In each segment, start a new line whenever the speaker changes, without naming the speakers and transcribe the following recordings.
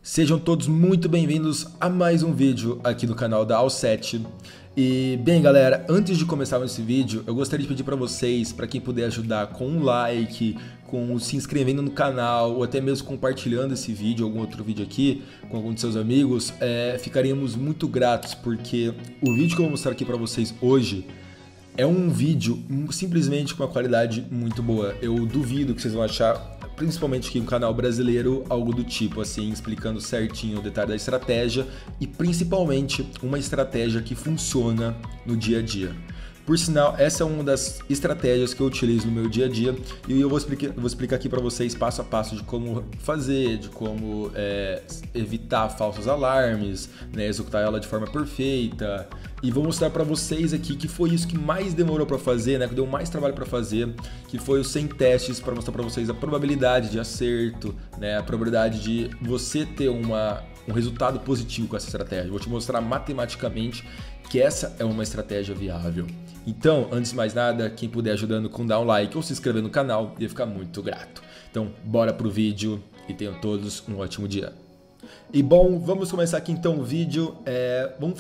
Sejam todos muito bem-vindos a mais um vídeo aqui no canal da All7. E bem galera, antes de começar esse vídeo, eu gostaria de pedir para vocês, para quem puder ajudar com um like, com se inscrevendo no canal ou até mesmo compartilhando esse vídeo, algum outro vídeo aqui com algum de seus amigos, ficaríamos muito gratos, porque o vídeo que eu vou mostrar aqui para vocês hoje é um vídeo simplesmente com uma qualidade muito boa. Eu duvido que vocês vão achar, principalmente aqui no canal brasileiro, algo do tipo assim, explicando certinho o detalhe da estratégia e principalmente uma estratégia que funciona no dia a dia. Por sinal, essa é uma das estratégias que eu utilizo no meu dia a dia e eu vou explicar aqui para vocês passo a passo de como fazer, de como evitar falsos alarmes, né, executar ela de forma perfeita. E vou mostrar para vocês aqui que foi isso que mais demorou para fazer, né, que deu mais trabalho para fazer, que foi os 100 testes, para mostrar para vocês a probabilidade de acerto, né, a probabilidade de você ter um resultado positivo com essa estratégia. Vou te mostrar matematicamente que essa é uma estratégia viável. Então, antes de mais nada, quem puder ajudando com dar um like ou se inscrever no canal, ia ficar muito grato. Então, bora pro vídeo e tenham todos um ótimo dia. E bom, vamos começar aqui então o vídeo. Vamos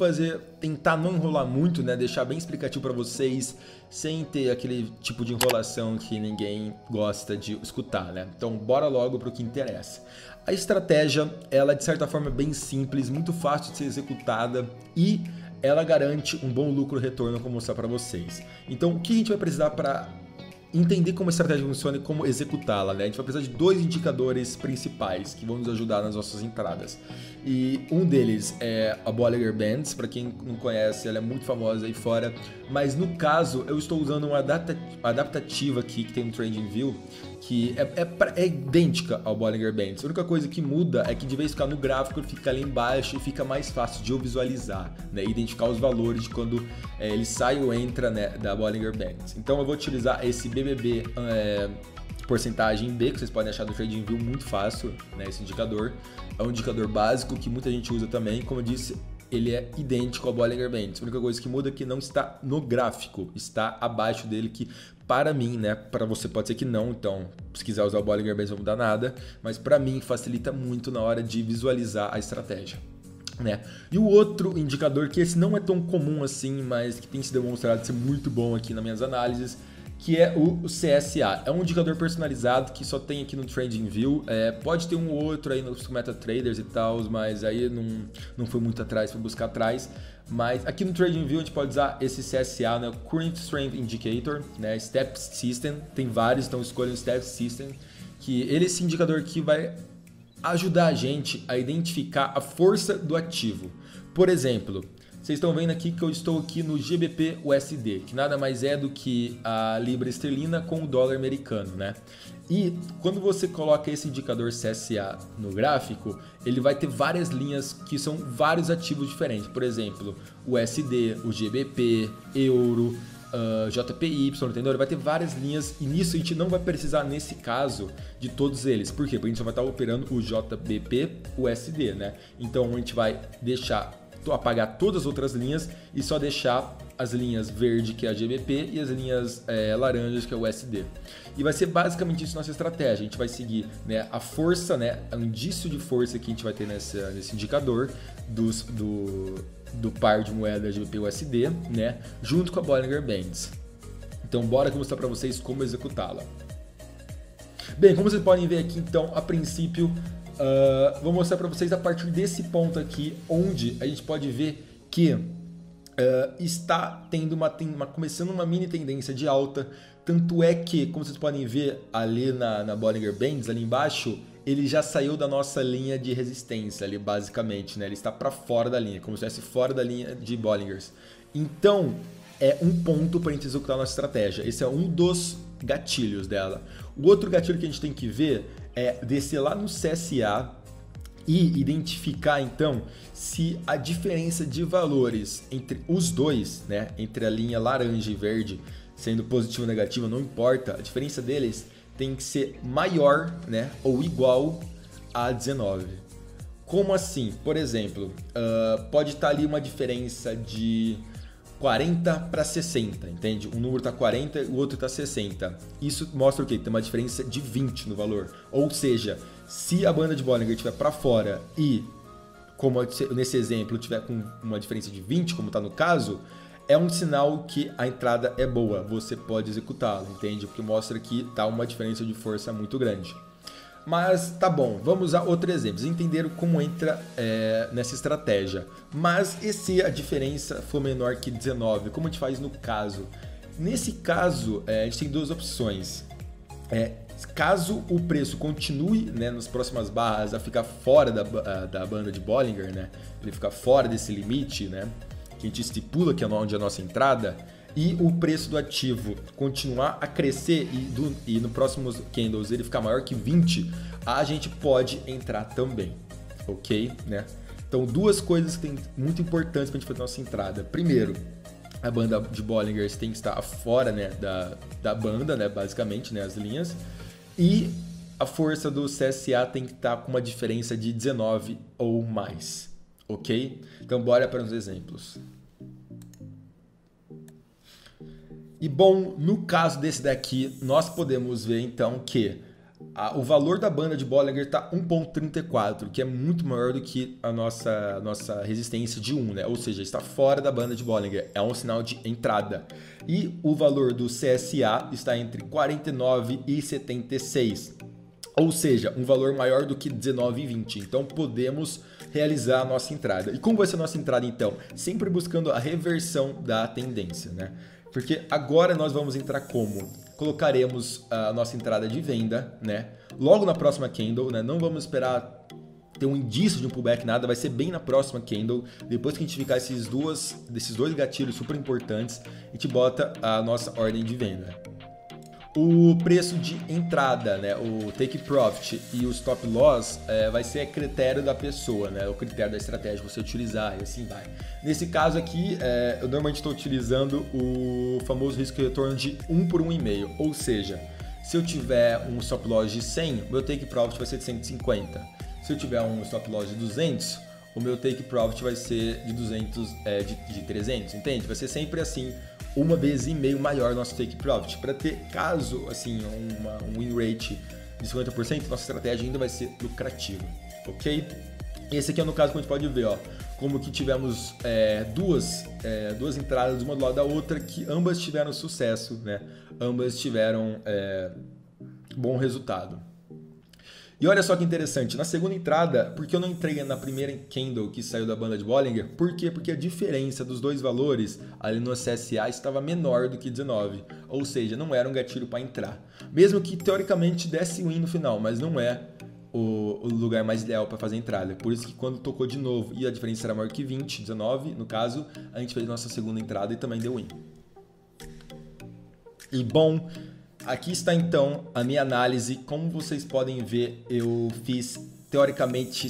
tentar não enrolar muito, né? Deixar bem explicativo para vocês, sem ter aquele tipo de enrolação que ninguém gosta de escutar, né? Então, bora logo pro que interessa. A estratégia, ela de certa forma é bem simples, muito fácil de ser executada e ela garante um bom lucro-retorno, como eu vou mostrar para vocês. Então, o que a gente vai precisar para entender como a estratégia funciona e como executá-la, né? A gente vai precisar de dois indicadores principais que vão nos ajudar nas nossas entradas. E um deles é a Bollinger Bands, para quem não conhece, ela é muito famosa aí fora, mas no caso eu estou usando uma adaptativa aqui que tem no TradingView, que é idêntica ao Bollinger Bands. A única coisa que muda é que de vez em ficar no gráfico ele fica ali embaixo e fica mais fácil de eu visualizar, né? Identificar os valores de quando ele sai ou entra, né, da Bollinger Bands. Então eu vou utilizar esse BBB porcentagem B, que vocês podem achar do TradingView muito fácil, né? Esse indicador é um indicador básico que muita gente usa também. Como eu disse, ele é idêntico ao Bollinger Bands. A única coisa que muda é que não está no gráfico, está abaixo dele, que para mim, né, para você pode ser que não, então se quiser usar o Bollinger Bands não vai mudar nada, mas para mim facilita muito na hora de visualizar a estratégia, né? E o outro indicador, que esse não é tão comum assim, mas que tem se demonstrado ser muito bom aqui nas minhas análises, que é o CSA. É um indicador personalizado que só tem aqui no TradingView. Pode ter um ou outro aí nos MetaTraders e tal, mas aí não foi muito atrás, foi buscar atrás. Mas aqui no TradingView a gente pode usar esse CSA, né? Current Strength Indicator, né? Step System, tem vários, então escolha um Step System, que ele é esse indicador que vai ajudar a gente a identificar a força do ativo. Por exemplo, vocês estão vendo aqui que eu estou aqui no GBP USD, que nada mais é do que a libra esterlina com o dólar americano, né? E quando você coloca esse indicador CSA no gráfico, ele vai ter várias linhas que são vários ativos diferentes. Por exemplo, o USD, o GBP, euro, JPY, entendeu? Ele vai ter várias linhas e nisso a gente não vai precisar, nesse caso, de todos eles. Por quê? Porque a gente só vai estar operando o JBP USD, né? Então a gente vai apagar todas as outras linhas e só deixar as linhas verde, que é a GBP, e as linhas laranjas, que é o USD. E vai ser basicamente isso nossa estratégia. A gente vai seguir, né, a força, né, o indício de força que a gente vai ter nesse indicador do par de moeda GBP-USD, né, junto com a Bollinger Bands. Então bora que eu vou mostrar para vocês como executá-la. Bem, como vocês podem ver aqui, então, a princípio, vou mostrar para vocês a partir desse ponto aqui, onde a gente pode ver que está tendo começando uma mini tendência de alta. Tanto é que, como vocês podem ver ali na Bollinger Bands, ali embaixo, ele já saiu da nossa linha de resistência ali, basicamente, né? Ele está para fora da linha, como se estivesse fora da linha de Bollingers. Então, é um ponto para a gente executar a nossa estratégia. Esse é um dos gatilhos dela. O outro gatilho que a gente tem que ver é descer lá no CSA e identificar então se a diferença de valores entre os dois, né, entre a linha laranja e verde, sendo positivo ou negativo, não importa, a diferença deles tem que ser maior, né, ou igual a 19. Como assim? Por exemplo, pode estar ali uma diferença de 40 para 60, entende? Um número está 40 e o outro está 60. Isso mostra o quê? Tem uma diferença de 20 no valor. Ou seja, se a banda de Bollinger estiver para fora e, como nesse exemplo, tiver com uma diferença de 20, como está no caso, é um sinal que a entrada é boa, você pode executá-la, entende? Porque mostra que está uma diferença de força muito grande. Mas tá bom, vamos a outro exemplo. Vocês entenderam como entra nessa estratégia. Mas e se a diferença for menor que 19? Como a gente faz no caso? Nesse caso, a gente tem duas opções. Caso o preço continue, né, nas próximas barras a ficar fora da banda de Bollinger, né, ele ficar fora desse limite, né, que a gente estipula que é onde é a nossa entrada, e o preço do ativo continuar a crescer e no próximo candles ele ficar maior que 20, a gente pode entrar também, ok? Né? Então, duas coisas que tem muito importantes para a gente fazer a nossa entrada. Primeiro, a banda de Bollinger tem que estar fora, né, da banda, né, basicamente, né, as linhas, e a força do CSA tem que estar com uma diferença de 19 ou mais, ok? Então, bora para uns exemplos. E bom, no caso desse daqui, nós podemos ver então que o valor da banda de Bollinger está 1.34, que é muito maior do que a nossa resistência de 1, né? Ou seja, está fora da banda de Bollinger, é um sinal de entrada. E o valor do CSA está entre 49 e 76, ou seja, um valor maior do que 19 e 20. Então podemos realizar a nossa entrada. E como vai ser a nossa entrada então? Sempre buscando a reversão da tendência, né? Porque agora nós vamos entrar como? Colocaremos a nossa entrada de venda, né? Logo na próxima candle, né? Não vamos esperar ter um indício de um pullback, nada. Vai ser bem na próxima candle. Depois que a gente ficar desses dois gatilhos super importantes, a gente bota a nossa ordem de venda. O preço de entrada, né, o take profit e o stop loss vai ser critério da pessoa, né, o critério da estratégia que você utilizar e assim vai. Nesse caso aqui, eu normalmente estou utilizando o famoso risco de retorno de 1 por 1,5, ou seja, se eu tiver um stop loss de 100, meu take profit vai ser de 150. Se eu tiver um stop loss de 200, o meu take profit vai ser de 200, de 300, entende? Vai ser sempre assim, uma vez e meio maior nosso take profit. Para ter, caso, assim, um win rate de 50%, nossa estratégia ainda vai ser lucrativa, ok? Esse aqui é no caso que a gente pode ver, ó, como que tivemos duas entradas, uma do lado da outra, que ambas tiveram sucesso, né? Ambas tiveram bom resultado. E olha só que interessante, na segunda entrada, porque eu não entrei na primeira candle que saiu da banda de Bollinger? Por quê? Porque a diferença dos dois valores ali no CSA estava menor do que 19, ou seja, não era um gatilho para entrar. Mesmo que teoricamente desse win no final, mas não é o lugar mais ideal para fazer a entrada. Por isso que quando tocou de novo e a diferença era maior que 20, 19 no caso, a gente fez nossa segunda entrada e também deu win. E bom, aqui está então a minha análise. Como vocês podem ver, eu fiz teoricamente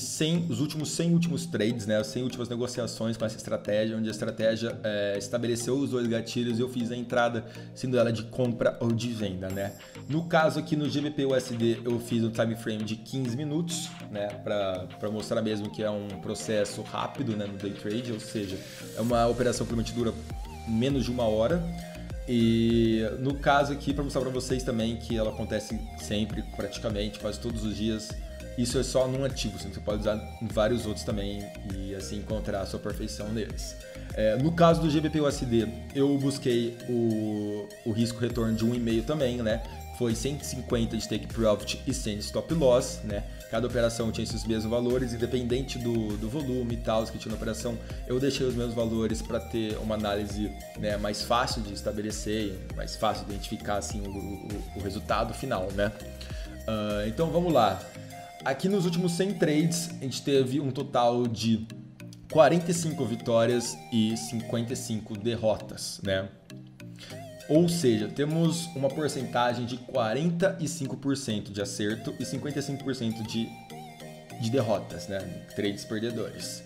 os últimos 100 últimos trades, né, as 100 últimas negociações com essa estratégia, onde a estratégia estabeleceu os dois gatilhos e eu fiz a entrada, sendo ela de compra ou de venda, né. No caso aqui no GBP/USD eu fiz um time frame de 15 minutos, né, para mostrar mesmo que é um processo rápido, né, no day trade, ou seja, é uma operação que provavelmente dura menos de 1 hora. E no caso aqui, para mostrar para vocês também que ela acontece sempre, praticamente, quase todos os dias. Isso é só num ativo, você pode usar em vários outros também e assim encontrar a sua perfeição neles. No caso do GBP/USD, eu busquei o risco retorno de 1,5 também, né? Foi 150 de take profit e 100 de stop loss, né? Cada operação tinha esses mesmos valores, independente do volume e tal que tinha na operação. Eu deixei os mesmos valores para ter uma análise, né, mais fácil de estabelecer, mais fácil de identificar assim, o resultado final, né? Então vamos lá. Aqui nos últimos 100 trades, a gente teve um total de 45 vitórias e 55 derrotas, né? Ou seja, temos uma porcentagem de 45% de acerto e 55% de derrotas, né? Trades perdedores.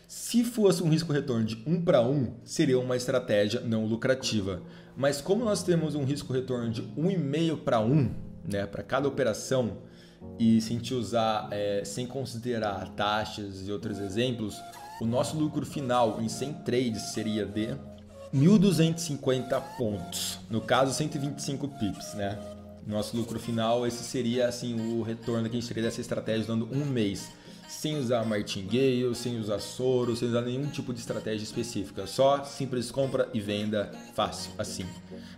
Se fosse um risco-retorno de 1 para 1, seria uma estratégia não lucrativa. Mas como nós temos um risco-retorno de 1,5 para 1, né, para cada operação, e se a gente usar sem considerar taxas e outros exemplos, o nosso lucro final em 100 trades seria de 1.250 pontos, no caso 125 pips, né? Nosso lucro final, esse seria assim o retorno que a gente teria dessa estratégia dando um mês, sem usar martingale, sem usar soro, sem usar nenhum tipo de estratégia específica, só simples compra e venda fácil, assim,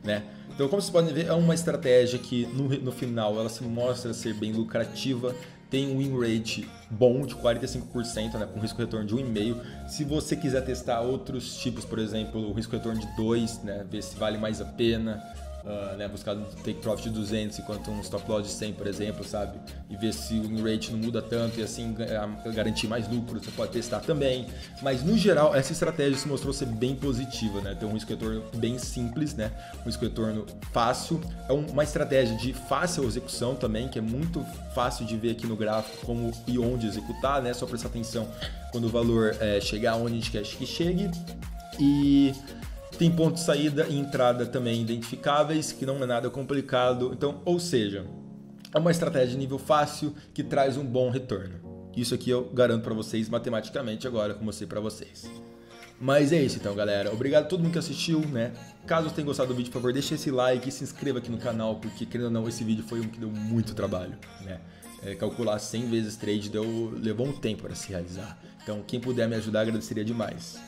né? Então, como vocês podem ver, é uma estratégia que no final ela se mostra ser bem lucrativa, tem um win rate bom de 45%, né, com risco retorno de 1,5. Se você quiser testar outros tipos, por exemplo, o risco retorno de 2, né, ver se vale mais a pena, né, buscar um take profit de 200 enquanto um stop loss de 100, por exemplo, sabe? E ver se o win rate não muda tanto e assim garantir mais lucro, você pode testar também. Mas no geral, essa estratégia se mostrou ser bem positiva, né? Tem um risco retorno bem simples, né? Um risco retorno fácil. É uma estratégia de fácil execução também, que é muito fácil de ver aqui no gráfico como e onde executar, né? Só prestar atenção quando o valor chegar onde a gente quer que chegue. E tem ponto de saída e entrada também identificáveis, que não é nada complicado. Então, ou seja, é uma estratégia de nível fácil que traz um bom retorno. Isso aqui eu garanto para vocês matematicamente agora, como eu mostrei para vocês. Mas é isso então, galera. Obrigado a todo mundo que assistiu, né? Caso tenha gostado do vídeo, por favor, deixa esse like e se inscreva aqui no canal, porque, querendo ou não, esse vídeo foi um que deu muito trabalho, né? Calcular 100 vezes trade levou um tempo para se realizar. Então, quem puder me ajudar, agradeceria demais.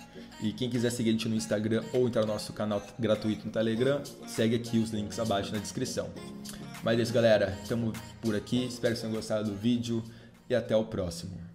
E quem quiser seguir a gente no Instagram ou entrar no nosso canal gratuito no Telegram, segue aqui os links abaixo na descrição. Mas é isso, galera. Estamos por aqui. Espero que vocês tenham gostado do vídeo e até o próximo.